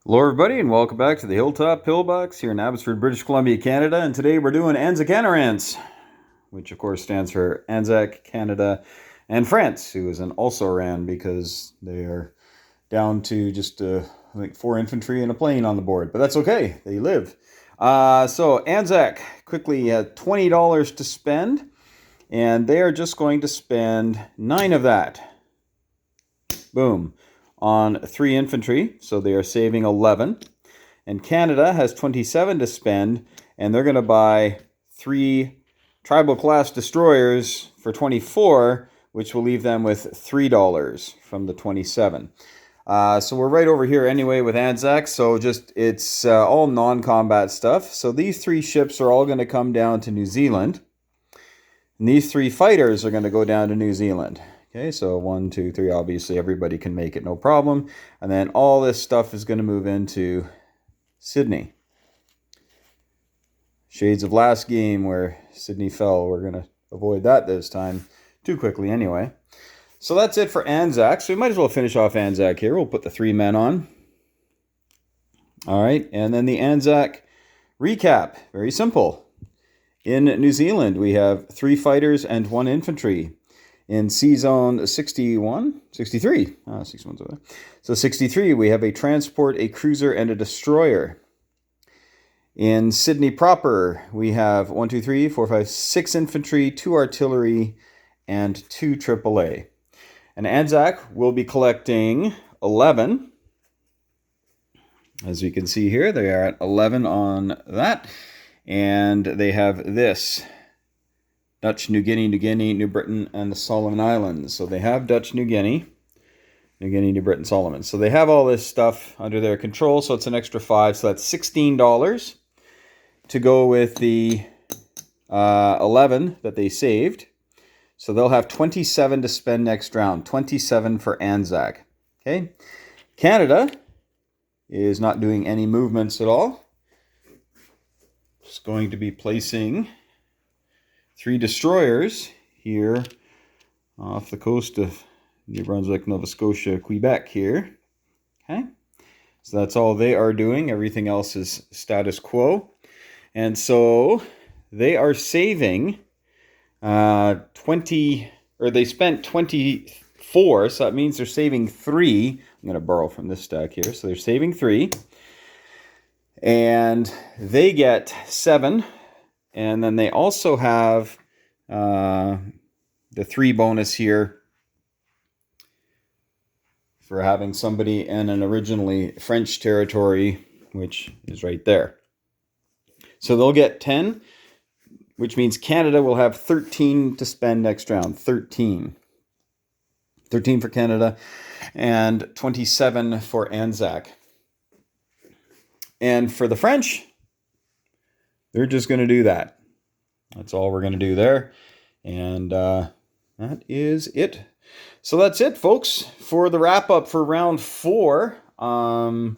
Hello everybody and welcome back to the Hilltop Pillbox here in Abbotsford, British Columbia, Canada. And today we're doing AnzaCanarance, which of course stands for Anzac, Canada, and France, who is an also-ran because they are down to just, I think, 4 infantry and a plane on the board. But that's okay, they live. So Anzac quickly had $20 to spend, and they are just going to spend 9 of that. Boom. On 3 infantry, so they are saving 11. And Canada has 27 to spend, and they're going to buy 3 tribal class destroyers for 24, which will leave them with $3 from the 27. So we're right over here anyway with Anzac, so just it's all non-combat stuff. So these 3 ships are all going to come down to New Zealand, and these 3 fighters are going to go down to New Zealand. Okay, so 1, 2, 3, obviously everybody can make it, no problem. And then all this stuff is going to move into Sydney. Shades of last game where Sydney fell. We're going to avoid that this time too quickly anyway. So that's it for Anzac. So we might as well finish off Anzac here. We'll put the 3 men on. All right, and then the Anzac recap. Very simple. In New Zealand, we have 3 fighters and 1 infantry. In C-Zone 61, 63, 61's over there. So 63, we have a transport, a cruiser, and a destroyer. In Sydney proper, we have 1, 2, 3, 4, 5, 6 infantry, 2 artillery, and 2 AAA. And Anzac will be collecting 11. As you can see here, they are at 11 on that. And they have this. Dutch, New Guinea, New Britain, and the Solomon Islands. So they have Dutch, New Guinea, New Britain, Solomon. So they have all this stuff under their control, so it's an extra 5. So that's $16 to go with the 11 that they saved. So they'll have 27 to spend next round, 27 for Anzac. Okay, Canada is not doing any movements at all. Just going to be placing 3 destroyers here off the coast of New Brunswick, Nova Scotia, Quebec here. Okay, so that's all they are doing. Everything else is status quo. And so they are saving 20, or they spent 24, so that means they're saving 3. I'm going to borrow from this stack here. So they're saving 3. And they get 7. And then they also have the 3 bonus here for having somebody in an originally French territory, which is right there. So they'll get 10, which means Canada will have 13 to spend next round. 13. 13 for Canada and 27 for Anzac. And for the French, they're just going to do that. That's all we're going to do there. And that is it. So that's it, folks, for the wrap-up for round 4. I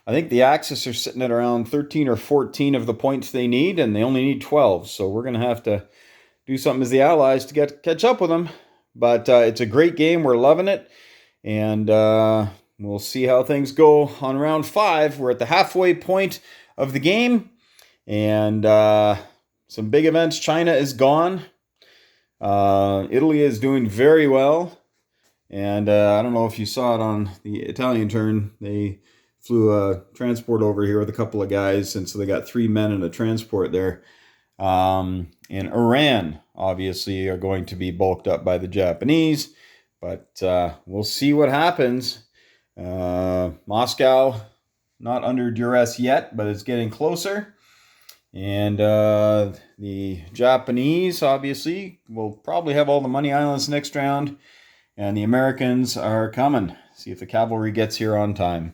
think the Axis are sitting at around 13 or 14 of the points they need, and they only need 12. So we're going to have to do something as the Allies to catch up with them. But it's a great game. We're loving it. And we'll see how things go on round 5. We're at the halfway point of the game. And some big events. China is gone. Italy is doing very well. And I don't know if you saw it on the Italian turn. They flew a transport over here with a couple of guys. And so they got 3 men in a transport there. And Iran, obviously, are going to be bulked up by the Japanese. But we'll see what happens. Moscow, not under duress yet, but it's getting closer. And the Japanese, obviously, will probably have all the money islands next round. And the Americans are coming. See if the cavalry gets here on time.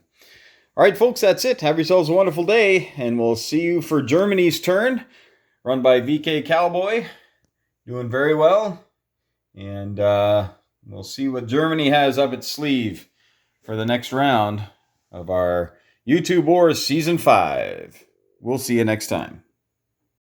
All right, folks, that's it. Have yourselves a wonderful day. And we'll see you for Germany's turn. Run by VK Cowboy. Doing very well. And we'll see what Germany has up its sleeve for the next round of our YouTube Wars Season 5. We'll see you next time.